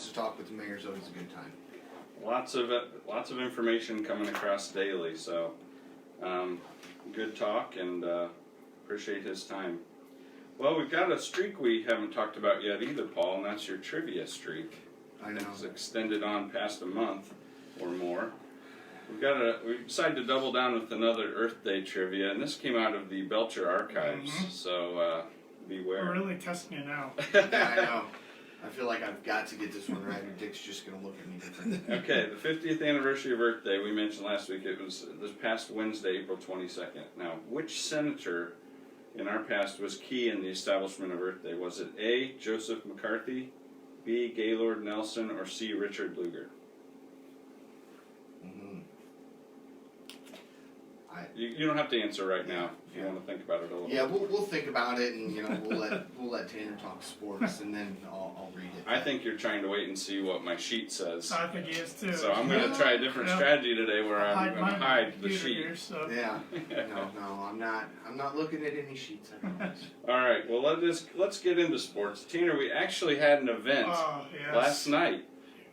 to talk with the mayor is always a good time. Lots of information coming across daily, so good talk, and appreciate his time. Well, we've got a streak we haven't talked about yet either, Paul, and that's your trivia streak. I know. It's extended on past a month or more. We decided to double down with another Earth Day trivia, and this came out of the Belcher archives, so beware. We're really testing you now. Yeah, I know. I feel like I've got to get this one right, or Dick's just going to look at me different. Okay, the 50th anniversary of Earth Day, we mentioned last week, it was this past Wednesday, April 22nd. Now, which senator in our past was key in the establishment of Earth Day? Was it A, Joseph McCarthy, B, Gaylord Nelson, or C, Richard Lugar? You don't have to answer right now if you want to think about it a little. Yeah, we'll think about it, and we'll let Tanner talk sports, and then I'll read it. I think you're trying to wait and see what my sheet says. I think he is too. So I'm going to try a different strategy today, where I'm going to hide the sheet. Here, so. Yeah. No, I'm not looking at any sheets. I promise. All right. Well, let's get into sports. Tanner, we actually had an event last night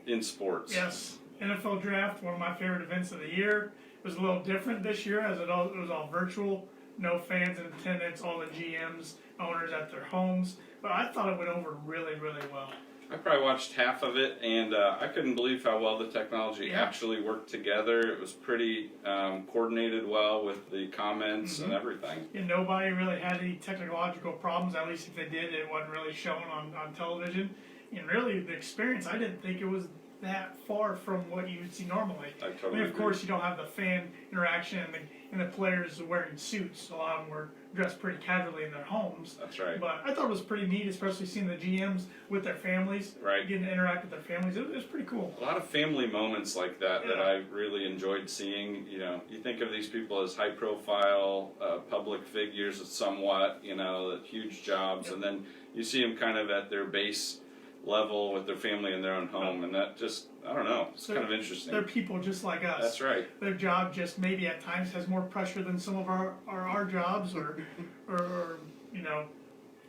in sports. Yes, NFL Draft, one of my favorite events of the year. It was a little different this year, as it was all virtual, no fans in attendance, all the GMs, owners at their homes. But I thought it went over really, really well. I probably watched half of it, and I couldn't believe how well the technology actually worked together. It was pretty coordinated well with the comments and everything. And nobody really had any technological problems. At least if they did, it wasn't really shown on television. And really, the experience, I didn't think it was that far from what you would see normally. I totally of course, you don't have the fan interaction and the players wearing suits. A lot of them were dressed pretty casually in their homes. That's right. But I thought it was pretty neat, especially seeing the GMs with their families, getting to interact with their families. It was pretty cool. A lot of family moments like that that I really enjoyed seeing. You know, you think of these people as high-profile public figures, somewhat. You know, huge jobs, and then you see them kind of at their base level with their family in their own home, and that just, I don't know, it's kind of interesting. They're people just like us. That's right. Their job just maybe at times has more pressure than some of our jobs or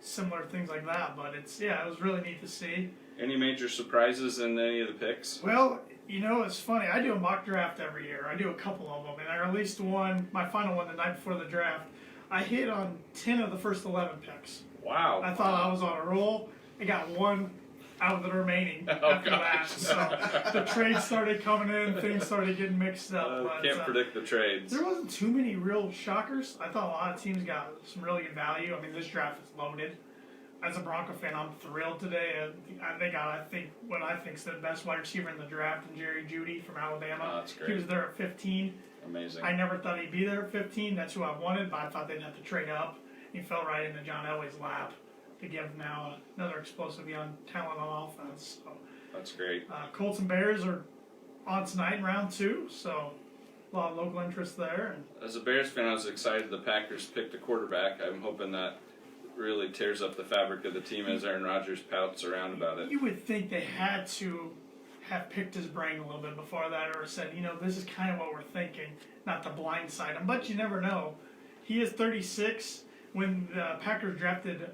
similar things like that, but it was really neat to see. Any major surprises in any of the picks? Well, it's funny, I do a mock draft every year. I do a couple of them, and I released one, my final one, the night before the draft. I hit on 10 of the first 11 picks. Wow. I thought I was on a roll. I got one out of the remaining after that. So the trades started coming in, things started getting mixed up. Can't predict the trades. There wasn't too many real shockers. I thought a lot of teams got some really good value. I mean, this draft is loaded. As a Bronco fan, I'm thrilled today. They got, I think, what I think is the best wide receiver in the draft, and Jerry Jeudy from Alabama. Oh, that's great. He was there at 15. Amazing. I never thought he'd be there at 15. That's who I wanted, but I thought they'd have to trade up. He fell right into John Elway's lap to give now another explosive young talent on offense. So, that's great. Colts and Bears are on tonight in round 2, so a lot of local interest there. As a Bears fan, I was excited the Packers picked a quarterback. I'm hoping that really tears up the fabric of the team as Aaron Rodgers pouts around about it. You would think they had to have picked his brain a little bit before that, or said, this is kind of what we're thinking, not to blindside him, but you never know. He is 36. When the Packers drafted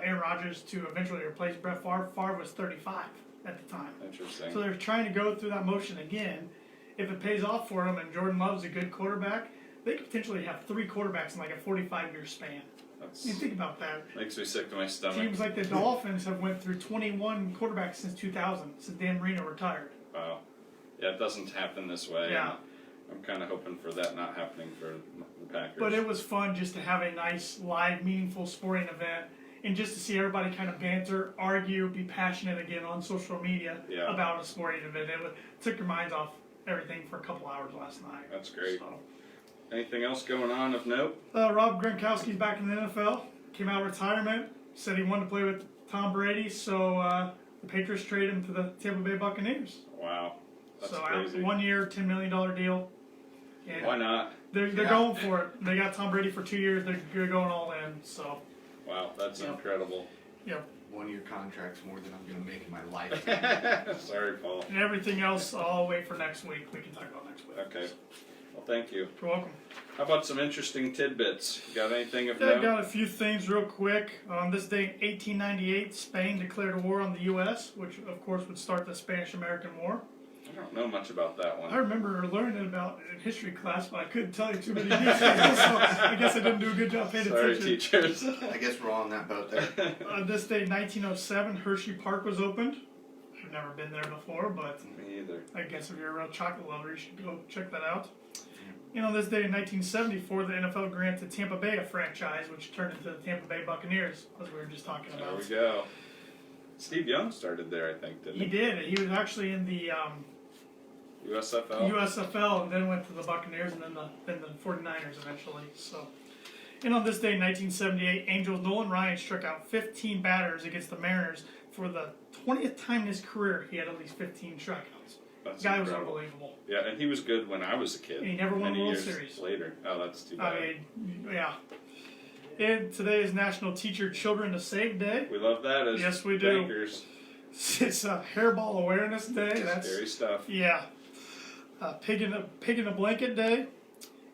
Aaron Rodgers to eventually replace Brett Favre, Favre was 35 at the time. Interesting. So they're trying to go through that motion again. If it pays off for them and Jordan Love's a good quarterback, they could potentially have 3 quarterbacks in like a 45-year span. You think about that. Makes me sick to my stomach. Teams like the Dolphins have went through 21 quarterbacks since 2000, since Dan Marino retired. Wow. Yeah, it doesn't happen this way. Yeah. I'm kind of hoping for that not happening for the Packers. But it was fun just to have a nice, live, meaningful sporting event, and just to see everybody kind of banter, argue, be passionate again on social media about a sporting event. It took your minds off everything for a couple hours last night. That's great. So. Anything else going on of note? Rob Gronkowski's back in the NFL. Came out of retirement. Said he wanted to play with Tom Brady, so the Patriots traded him to the Tampa Bay Buccaneers. Wow. That's so crazy. 1 year, $10 million deal. And why not? They're going for it. They got Tom Brady for 2 years. They're going all in. So. Wow, that's incredible. Yep. 1 year contract's more than I'm going to make in my lifetime. Sorry, Paul. And everything else, I'll wait for next week. We can talk about next week. Okay. Well, thank you. You're welcome. How about some interesting tidbits? Got anything of Yeah, I note? got a few things real quick. On this day in 1898, Spain declared a war on the U.S., which of course would start the Spanish-American War. I don't know much about that I one. remember learning about it in history class, but I couldn't tell you too many details, so I guess I didn't do a good job paying Sorry, attention. teachers. I guess we're all on that boat there. On this day in 1907, Hershey Park was opened. I've never been there before, but Me either. I guess if you're a real chocolate lover, you should go check that out. And on this day in 1974, the NFL granted Tampa Bay a franchise, which turned into the Tampa Bay Buccaneers, as we were just talking There about. we go. Steve Young started there, I think, didn't He he? did. He was actually in the USFL. USFL, and then went to the Buccaneers, and then the 49ers eventually. So, and on this day in 1978, Angels Nolan Ryan struck out 15 batters against the Mariners for the 20th time in his career. He had at least 15 strikeouts. That's The guy was incredible. unbelievable. Yeah, and he was good when I was a kid. And he never won Many a World years Series. later. Oh, that's too bad. I mean, yeah. And today is National Teacher Children to Save Day. We love that as Yes, we do. bankers. It's a Hairball Awareness Day. That's Scary stuff. yeah. Pig in a Blanket Day,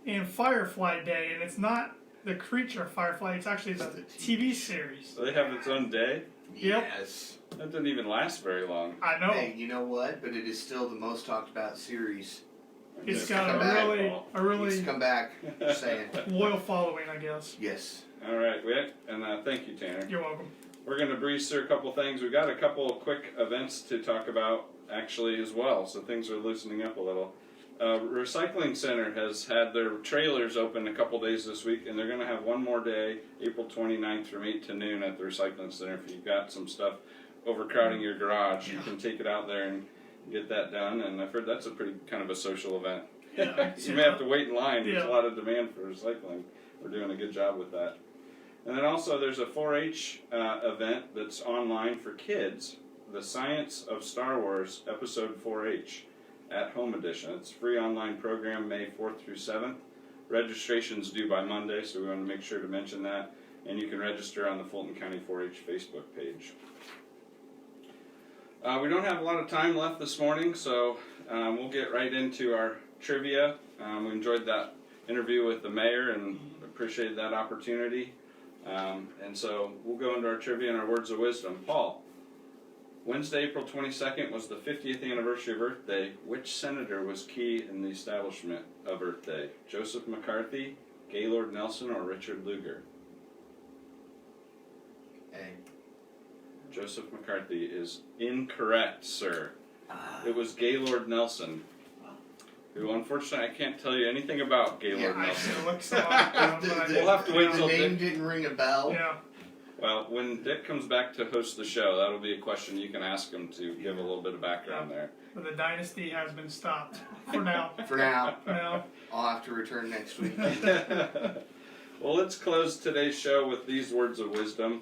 and Firefly Day, and it's not the creature Firefly. It's actually the TV series. So they have its own day? Yep. Yes. That didn't even last very long. I know. Hey, you know what? But it is still the most talked about series. It's Just got come a back, really Please come back. Just saying. loyal following, I guess. Yes. All right, and thank you, Tanner. You're welcome. We're going to breeze through a couple things. We got a couple of quick events to talk about actually as well, so things are loosening up a little. Recycling Center has had their trailers open a couple days this week, and they're going to have one more day, April 29th from 8 to noon at the Recycling Center. If you've got some stuff overcrowding your garage, you can take it out there and get that done, and I've heard that's a pretty kind of a social event. Yeah, You may have to wait in line. There's Yeah. a lot of demand for recycling. We're doing a good job with that. And then also there's a 4-H event that's online for kids, the Science of Star Wars Episode 4-H at Home Edition. It's a free online program, May 4th through 7th. Registration's due by Monday, so we want to make sure to mention that. And you can register on the Fulton County 4-H Facebook page. We don't have a lot of time left this morning, so we'll get right into our trivia. We enjoyed that interview with the mayor and appreciated that opportunity. And so we'll go into our trivia and our words of wisdom. Paul, Wednesday, April 22nd was the 50th anniversary of Earth Day. Which senator was key in the establishment of Earth Day? Joseph McCarthy, Gaylord Nelson, or Richard Lugar? Hey. Joseph McCarthy is incorrect, sir. It was Gaylord Nelson, who unfortunately I can't tell you anything about Gaylord I Nelson. should look some up, but We'll have to wait The till name Dick. didn't ring a bell. yeah. Well, when Dick comes back to host the show, that'll be a question you can ask him to give a little bit of background there. But the dynasty has been stopped for now. For now, For now. I'll have to return next week. Well, let's close today's show with these words of wisdom.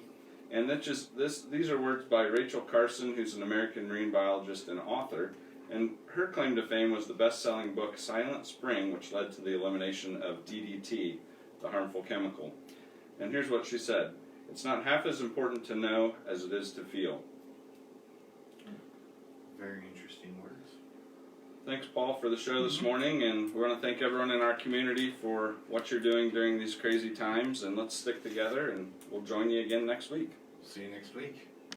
And these are words by Rachel Carson, who's an American marine biologist and author. And her claim to fame was the best-selling book Silent Spring, which led to the elimination of DDT, the harmful chemical. And here's what she said: "It's not half as important to know as it is to feel." Very interesting words. Thanks, Paul, for the show this morning, and we want to thank everyone in our community for what you're doing during these crazy times, and let's stick together, and we'll join you again next week. See you next week.